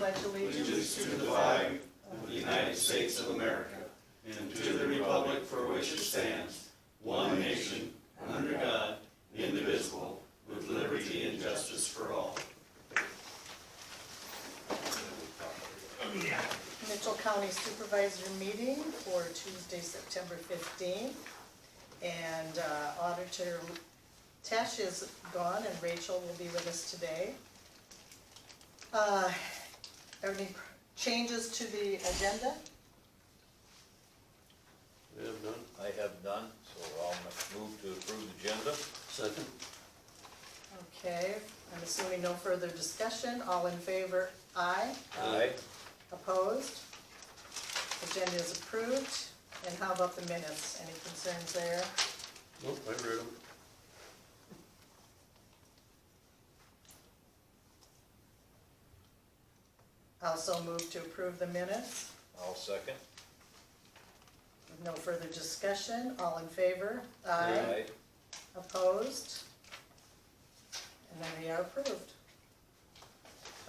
pledge allegiance to the flag of the United States of America and to the republic for which it stands, one nation, under God, indivisible, with liberty and justice for all. Mitchell County Supervisor meeting for Tuesday, September 15th. And Auditor Tesh is gone and Rachel will be with us today. Are any changes to the agenda? We have none. I have none, so I'll move to approve the agenda. Second. Okay, I'm assuming no further discussion. All in favor, aye. Aye. Opposed? Agenda is approved. And how about the minutes? Any concerns there? Nope, I read them. Also move to approve the minutes. I'll second. With no further discussion. All in favor? Aye. Opposed? And then they are approved.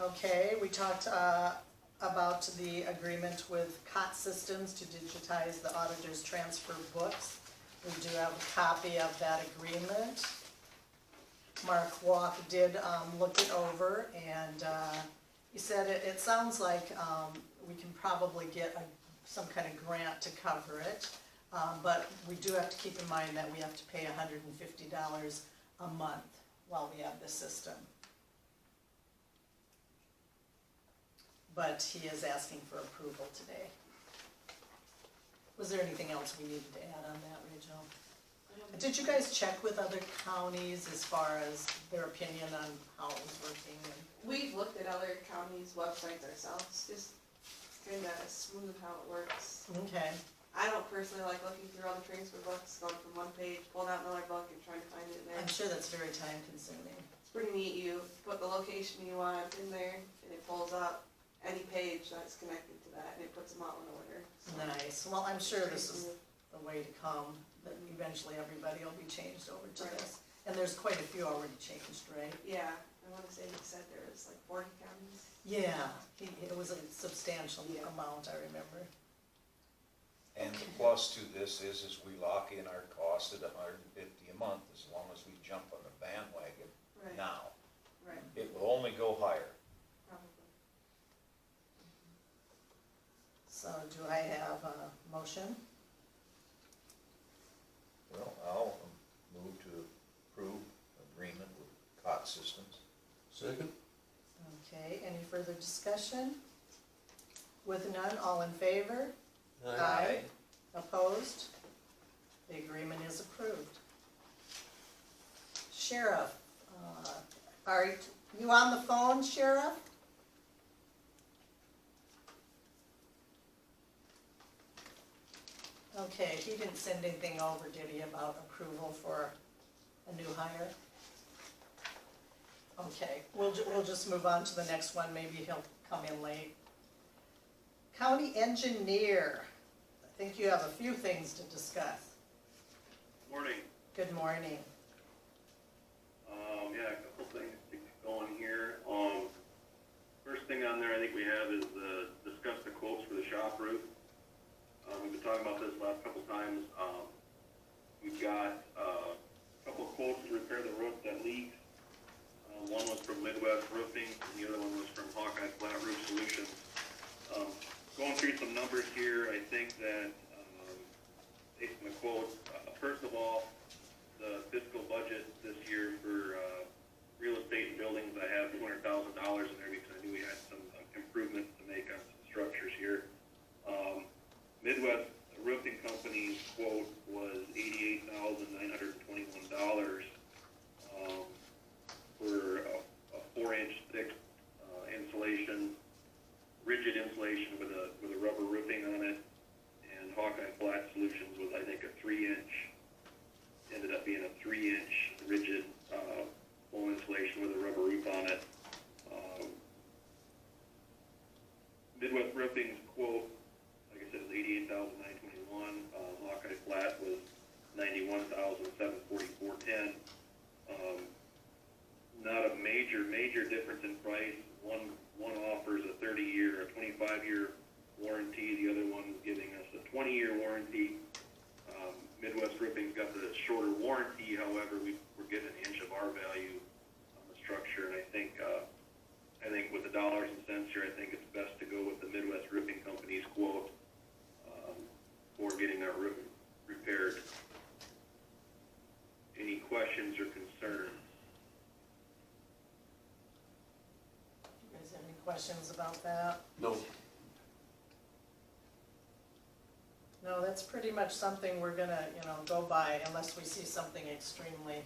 Okay, we talked about the agreement with COT Systems to digitize the auditor's transfer books. We do have a copy of that agreement. Mark Walk did look it over, and he said it sounds like we can probably get some kind of grant to cover it, but we do have to keep in mind that we have to pay $150 a month while we have this system. But he is asking for approval today. Was there anything else we needed to add on that, Rachel? Did you guys check with other counties as far as their opinion on how it was working? We've looked at other counties' websites ourselves, just kind of smooth how it works. Okay, I don't personally like looking through all the transfer books, going from one page, pulling out another book and trying to find it in there. I'm sure that's very time consuming. It's pretty neat. You put the location you want in there and it pulls up any page that's connected to that and it puts them all in order. So Nice, well, I'm sure this is the way to come, that eventually everybody will be changed over to Right. this. And there's quite a few already changed, right? yeah, I want to say he said there was like 40 counties. Yeah, it was a substantial Yeah. amount, I remember. And the plus to this is we lock in our cost at $150 a month as long as we jump on the bandwagon Right. now. Right, It will only go higher. probably. So do I have a motion? Well, I'll move to approve agreement with COT Systems. Second. Okay, any further discussion? With none, all in favor? Opposed? The agreement is approved. Sheriff, are you on the phone, Sheriff? Okay, he didn't send anything over, did he, about approval for a new hire? Okay, we'll just move on to the next one, maybe he'll come in late. County engineer, I think you have a few things to discuss. Morning. Good morning. Yeah, a couple things to get going here. First thing on there I think we have is discuss the quotes for the shop roof. We've been talking about this last couple times. We've got a couple of quotes to repair the roof that leaks. One was from Midwest Roofing, and the other one was from Hawkeye Flat Roof Solutions. Going through some numbers here, I think that, based on the quote, first of all, the fiscal budget this year for real estate and buildings, I have $200,000 in there because I knew we had some improvements to make on some structures here. Midwest Roofing Company's quote was $88,921 for a 4-inch thick insulation, rigid insulation with a rubber roofing on it, and Hawkeye Flat Solutions was, I think, a 3-inch, ended up being a 3-inch rigid foam insulation with a rubber roof on it. Midwest Roofing's quote, like I said, was $88,921. Hawkeye Flat was $91,744.10. Not a major difference in price. One offers a 30 10-year warranty. Midwest Roofing's got the shorter warranty, however, we're getting an inch of our value on the structure, and I think with the dollars and cents here, I think it's best to go with the Midwest Roofing Company's quote for getting our roof repaired. Any questions or concerns? You guys have any questions about that? No. No, that's pretty much something we're gonna, go by unless we see something extremely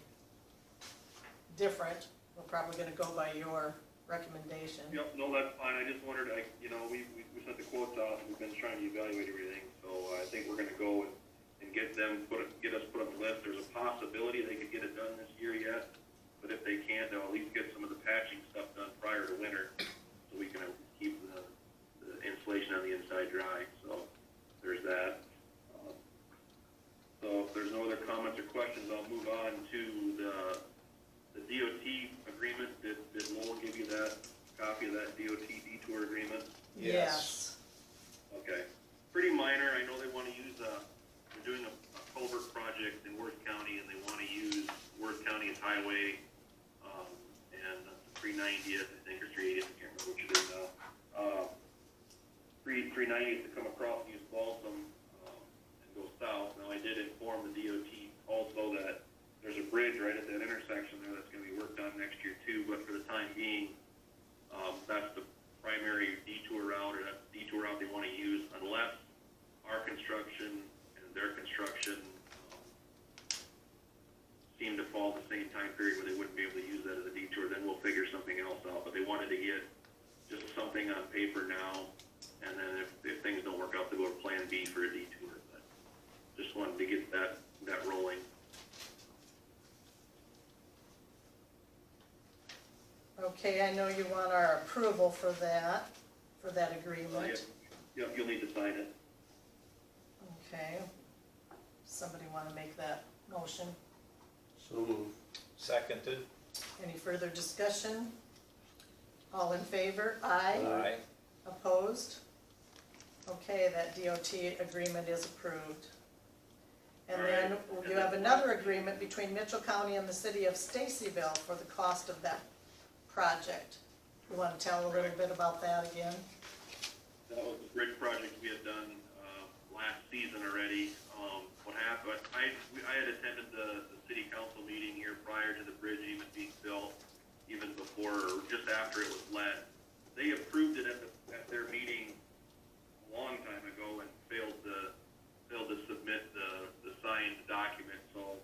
different. We're probably gonna go by your recommendation. Yep, no, that's fine. I just wondered, we sent the quotes out, and we've been trying to evaluate everything, so I think we're gonna go and get us put on the list. There's a possibility they could get it done this year yet, but if they can't, they'll at least get some of the patching stuff done prior to winter, so we can keep the insulation on the inside dry, so there's that. So if there's no other comments or questions, I'll move on to the DOT agreement. Did Lowell give you that copy of that DOT detour agreement? Yes. Okay. Pretty minor. I know they want to use, they're doing a culvert project in Worth County, and they want to use Worth County as highway, and 390th, I think, or 380th, I can't remember which it is now. 390th to come across and use Balsam, and go south. Now, I did inform the DOT also that there's a bridge right at that intersection there that's going to be worked on next year too, but for the time being, that's the primary detour route, or that's the detour route they want to use, unless our construction and their construction seem to fall at the same time period where they wouldn't be able to use that as a detour. Then we'll figure something else out, but they wanted to get just something on paper now, and then if things don't work out, they'll go to plan B for a detour. But just wanted to get that rolling. Okay, I know you want our approval for that agreement. Yep, you'll need to sign it. Okay. Somebody wanna make that motion? So moved. Seconded. Any further discussion? All in favor? Aye. Aye. Opposed? Okay, that DOT agreement is approved. And then you have another agreement between Mitchell County and the city of Stacyville for the cost of that project. You wanna tell a little bit about that again? That was the bridge project we had done last season already. What happened, I had attended the city council meeting here prior to the bridge even being built, even before, or just after it was let. They approved it at their meeting a long time ago and failed to submit the signed document. So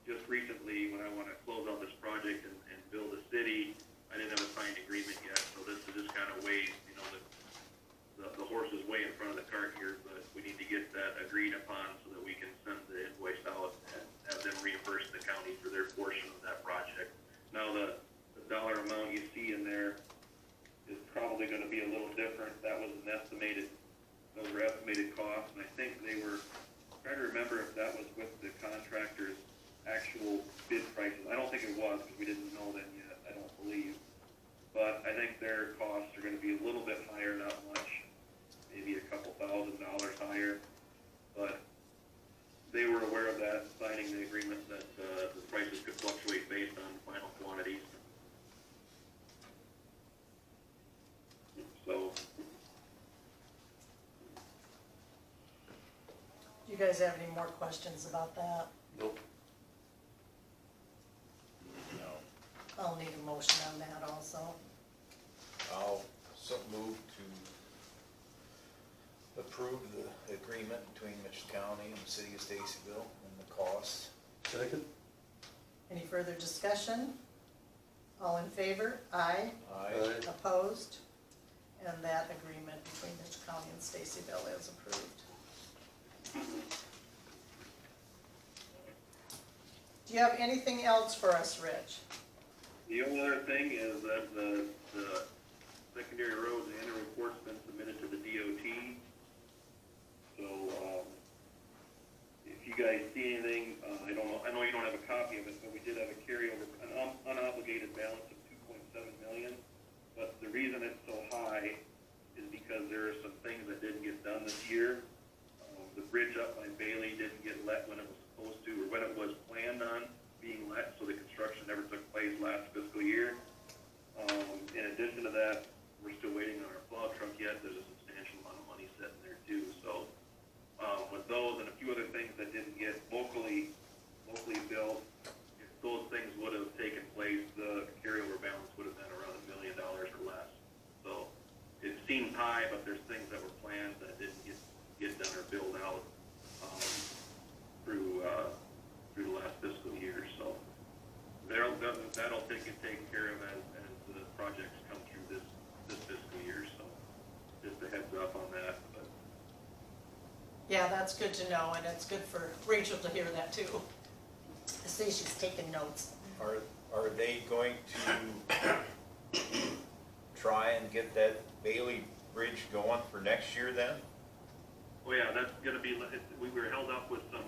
just recently, when I want to close out this project and build a city, I didn't have a signed agreement yet. So this is just kind of way, the horse is way in front of the cart here, but we need to get that agreed upon so that we can send the invoice out and have them reimburse the county for their portion of that project. Now, the dollar amount you see in there is probably going to be a little different. That was an estimated, those were estimated costs, and I think they were, trying to remember if that was with the contractor's actual bid prices. I don't think it was, because we didn't know them yet, I don't believe. But I think their costs are going to be a little bit higher, not much, maybe a couple $1,000 higher. But they were aware of that, signing the agreement that the prices could fluctuate based on final quantities. So, Do you guys have any more questions about that? Nope. No. I'll need a motion on that also. I'll move to approve the agreement between Mitchell County and the city of Stacyville and the costs. Second? Any further discussion? All in favor? Aye. Aye. Opposed? And that agreement between Mitchell County and Stacyville is approved. Do you have anything else for us, Rich? the only other thing is that the secondary roads and the report's been submitted to the DOT. So, if you guys see anything, I know you don't have a copy of it, but we did have a carryover, an unobligated balance of $2.7 million. But the reason it's so high is because there are some things that didn't get done this year. The bridge addition to that, we're still waiting on our plow truck yet. There's a substantial amount of money sitting there too. So with those and a few other things that didn't get locally billed, if those things would have taken place, the carryover balance would have been around $1 million or less. So it seems high, but there's things that were planned that didn't get done or billed out through the last fiscal year. So that'll get taken care of as the projects come through this fiscal year. So just a heads up on that. But Yeah, that's good to know, and it's good for Rachel to hear that too. I see she's taking notes. Are they going to try and get that Bailey Bridge going for next year then? oh yeah, that's gonna be. We were held up with some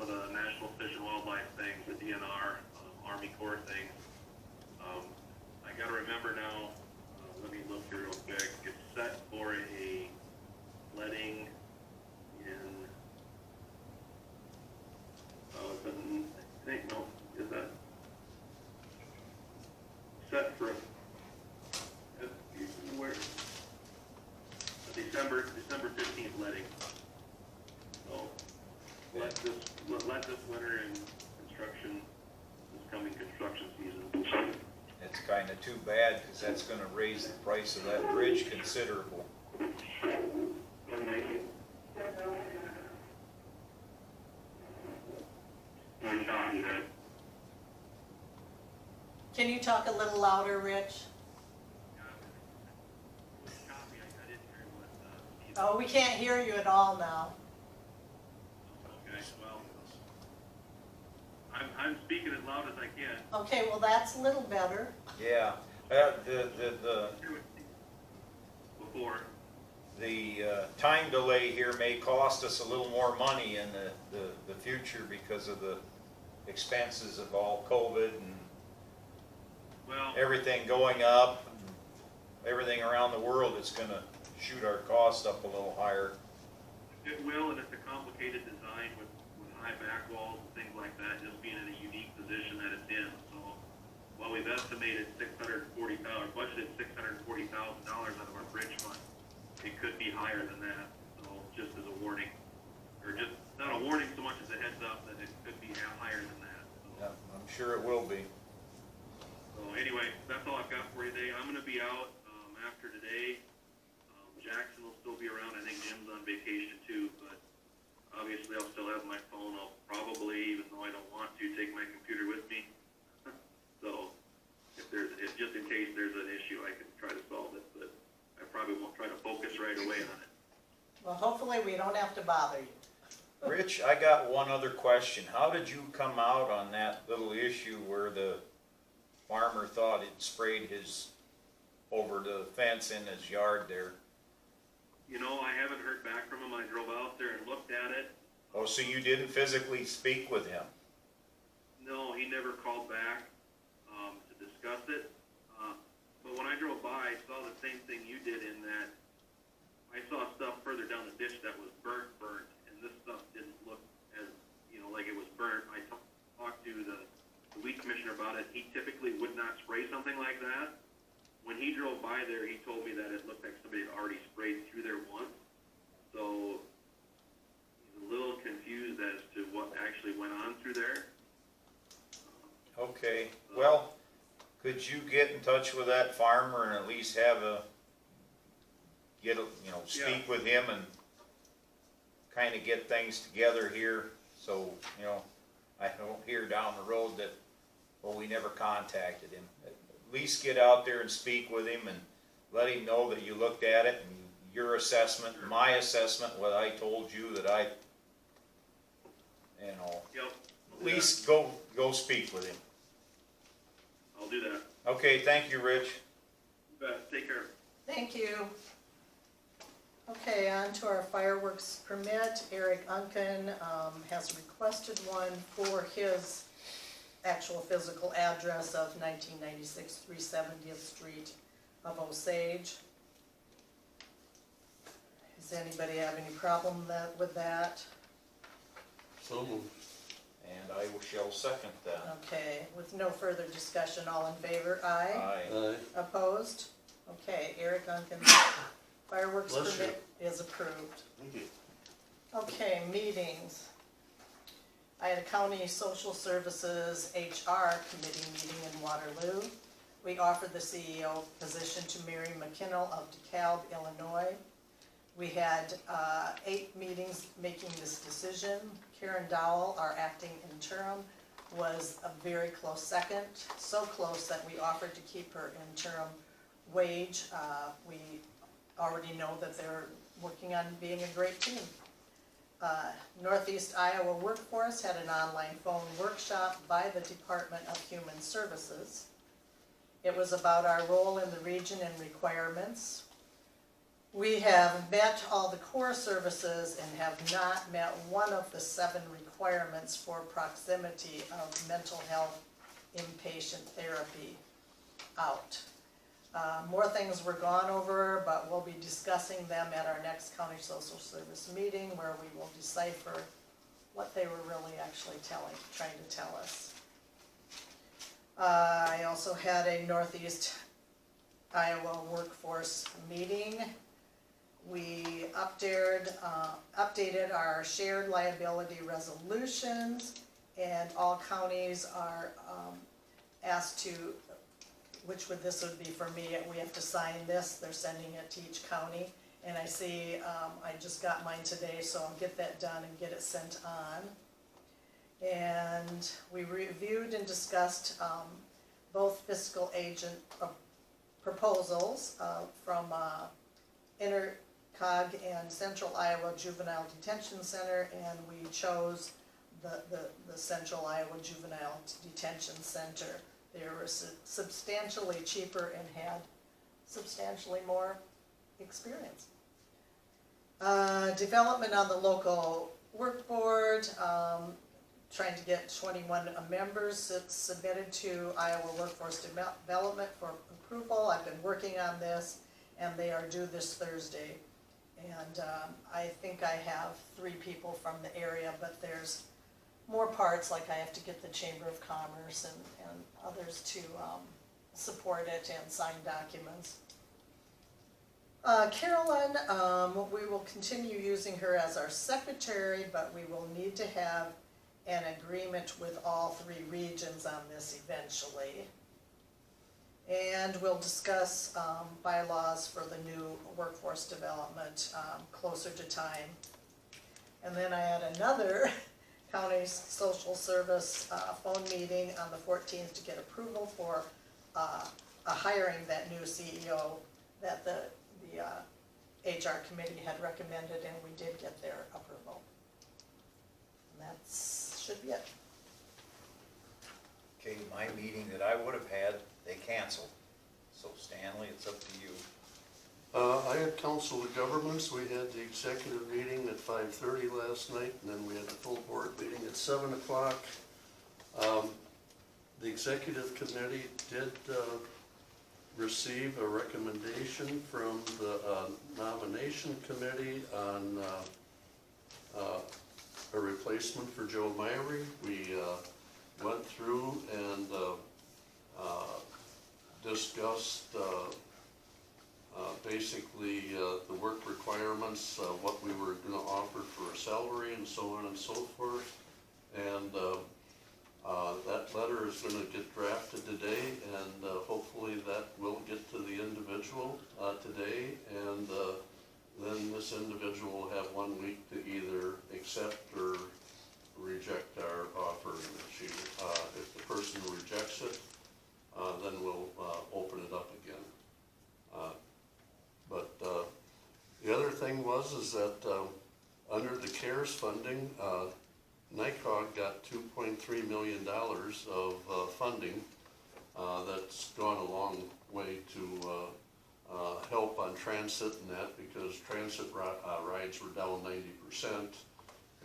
of the National Fish and Wildlife things, the DNR, Army Corps things. I gotta remember now. Let me look here real quick. It's set for a letting in. I think no, is that set for where? December 15th letting. So let this winter in construction, this coming construction season. It's kind of too bad, because that's going to raise the price of that bridge considerable. Can you talk a little louder, Rich? Oh, we can't hear you at all now. Okay, well, I'm speaking as loud as I can. Okay, well, that's a little better. Yeah, Before, the time delay here may cost us a little more money in the future because of the expenses of all COVID and well, everything going up, and everything around the world. It's going to shoot our cost up a little higher. it will, and it's a complicated design with high back walls and things like that, just being in a unique position that it's in. So while we've estimated budgeted $640,000 out of our bridge fund, it could be higher than that. So just as a warning, or just not a warning so much as a heads up that it could be higher than that. So, Yeah, I'm sure it will be. so anyway, that's all I've got for you today. I'm going to be out after today. Jackson will still be around. I think Jim's on vacation too, but obviously I'll still have my phone. I'll probably, even though I don't want to, take my computer with me. So if just in case there's an issue, I can try to solve it, but I probably won't try to focus right away on it. Well, hopefully we don't have to bother you. Rich, I got one other question. How did you come out on that little issue where the farmer thought he'd sprayed his over the fence in his yard there? You know, I haven't heard back from him. I drove out there and looked at it. Oh, so you didn't physically speak with him? No, he never called back to discuss it. But when I drove by, I saw the same thing you did in that I saw stuff further down the ditch that was burnt, and this stuff didn't look as, like it was burnt. I talked to the weed commissioner about it. He typically would not spray something like that. When he drove by there, he told me that it looked like somebody had already sprayed through there once. So he's a little confused as to what actually went on through there. Okay, well, could you get in touch with that farmer and at least have speak with him and kind of get things together here, so, I don't hear down the road that, well, we never contacted him. At least get out there and speak with him and let him know that you looked at it and your assessment, my assessment, what I told you that Yep. at least go speak with him. I'll do that. Okay, thank you, Rich. You bet. Take care. Thank you. Okay, on to our fireworks permit. Eric Unken has requested one for his actual physical address of 1996 370th Street of Osage. Does anybody have any problem with that? So moved. And I shall second that. Okay, with no further discussion, all in favor, aye? Aye. Aye. Opposed? Okay, Eric Duncan's fireworks Bless you. permit is approved. Thank you. Okay, meetings. I had a county social services HR committee meeting in Waterloo. We offered the CEO position to Mary McKinnell of DeKalb, Illinois. We had 8 meetings making this decision. Karen Dowell, our acting interim, was a very close second, so close that we offered to keep her interim wage. We already know that they're working on being a great team. Northeast Iowa Workforce had an online phone workshop by the Department of Human Services. It was about our role in the region and requirements. We have met all the core services and have not met one of the 7 requirements for proximity of mental health inpatient therapy out. More things were gone over, but we'll be discussing them at our next county social service meeting where we will decipher what they were really actually trying to tell us. I also had a Northeast Iowa workforce meeting. We updated our shared liability resolutions, and all counties are asked to, this would be for me, we have to sign this, they're sending it to each county. And I see, I just got mine today, so I'll get that done and get it sent on. And we reviewed and discussed both fiscal agent proposals from InterCog and Central Iowa Juvenile Detention Center, and we chose the Central Iowa Juvenile Detention Center. They were substantially cheaper and had substantially more experience. Development on the local work board, trying to get 21 members submitted to Iowa Workforce Development for approval. I've been working on this, and they are due this Thursday. And I think I have 3 people from the area, but there's more parts, like I have to get the Chamber of Commerce and others to support it and sign documents. Carolyn, we will continue using her as our secretary, but we will need to have an agreement with all 3 regions on this eventually. And we'll discuss bylaws for the new workforce development closer to time. And then I had another county social service phone meeting on the 14th to get approval for hiring that new CEO that the HR committee had recommended, and we did get their approval. And that should be it. Okay, my meeting that I would have had, they canceled. So Stanley, it's up to you. I had council of governments. We had the executive meeting at 5:30 last night, and then we had the full board meeting at 7 o'clock. The executive committee did receive a recommendation from the nomination committee on a replacement for Joe Myrie. We went through and discussed basically the work requirements, what we were going to offer for a salary and so on and so forth. And that letter is going to get drafted today, and hopefully that will get to the individual today, and then this individual will have 1 week to either accept or reject our offer. If the person rejects it, then we'll open it up again. But the other thing is that under the CARES funding, NICOG got $2.3 million of funding. That's gone a long way to help on transit and that, because transit rides were down 90%.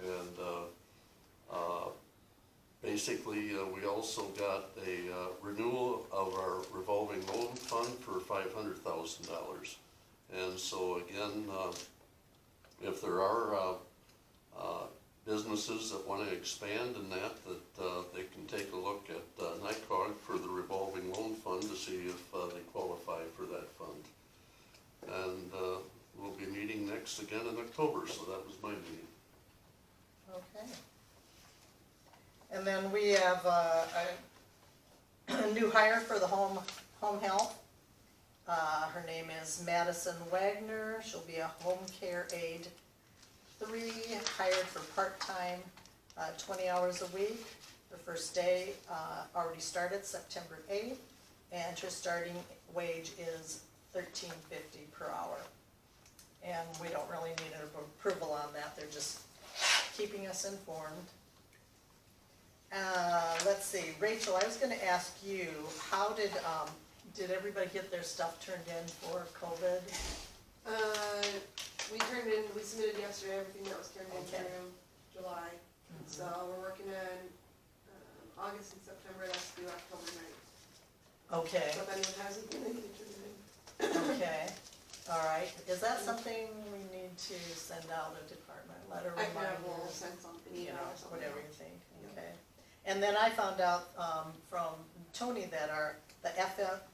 And basically, we also got a renewal of our revolving loan fund for $500,000. And so again, if there are businesses that wanna expand in that they can take a look at NICOG for the revolving loan fund to see if they qualify for that fund. And we'll be meeting next again in October, so that was my meeting. Okay. And then we have a new hire for the home health. Her name is Madison Wagner. She'll be a home care aide 3, hired for part-time, 20 hours a week. Her first day already started September 8th, and her starting wage is $13.50 per hour. And we don't really need an approval on that, they're just keeping us informed. Let's see, Rachel, I was gonna ask you, how did everybody get their stuff turned in for COVID? We submitted yesterday everything that was turned in Okay. through July. So we're working on August and September, that's due October 9th. Okay, So if anyone has anything, they can turn it in. okay, all right. Is that something we need to send out a department letter I can have, we'll reminder? send something, You email know, or something. whatever you think, Yeah. okay. And then I found out from Tony that the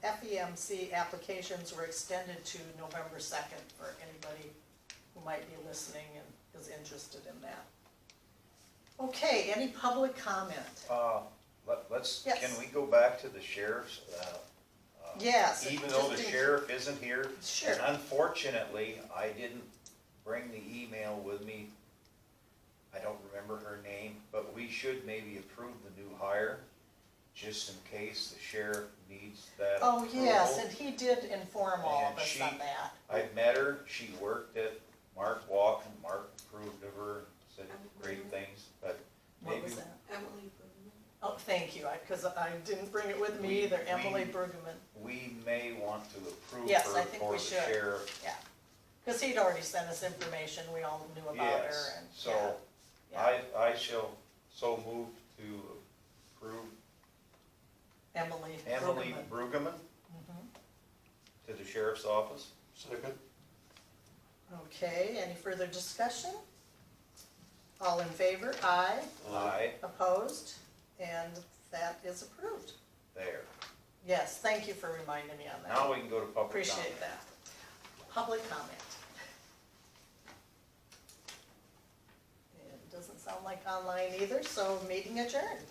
FEMC applications were extended to November 2nd for anybody who might be listening and is interested in that. Okay, any public comment? Let's, Yes. can we go back to the sheriff's? Yes. Even though the just in- sheriff isn't here. Sure. And unfortunately, I didn't bring the email with me. I don't remember her name, but we should maybe approve the new hire, just in case the sheriff needs that Oh, yes, approval. and he did inform all of And us she- on that. I met her, she worked at Mark Walken, Mark approved of her, said great things, but What maybe. was that? Emily Bergman. Oh, thank you, because I didn't bring it with me We- either, we- Emily Bergman. We may want to approve Yes, I her think for we the should. sheriff. Yeah, because he'd already sent us information, we all knew about her Yes, and, so yeah. I shall so move to approve Emily Emily Bergman. Brueggemann Mhm. to the sheriff's office. Second? Okay, any further discussion? All in favor, aye, Aye, opposed, and that is approved. there. Yes, thank you for reminding me on that. Now we can go to public comment. Appreciate that. Public comment. It doesn't sound like online either, so meeting adjourned.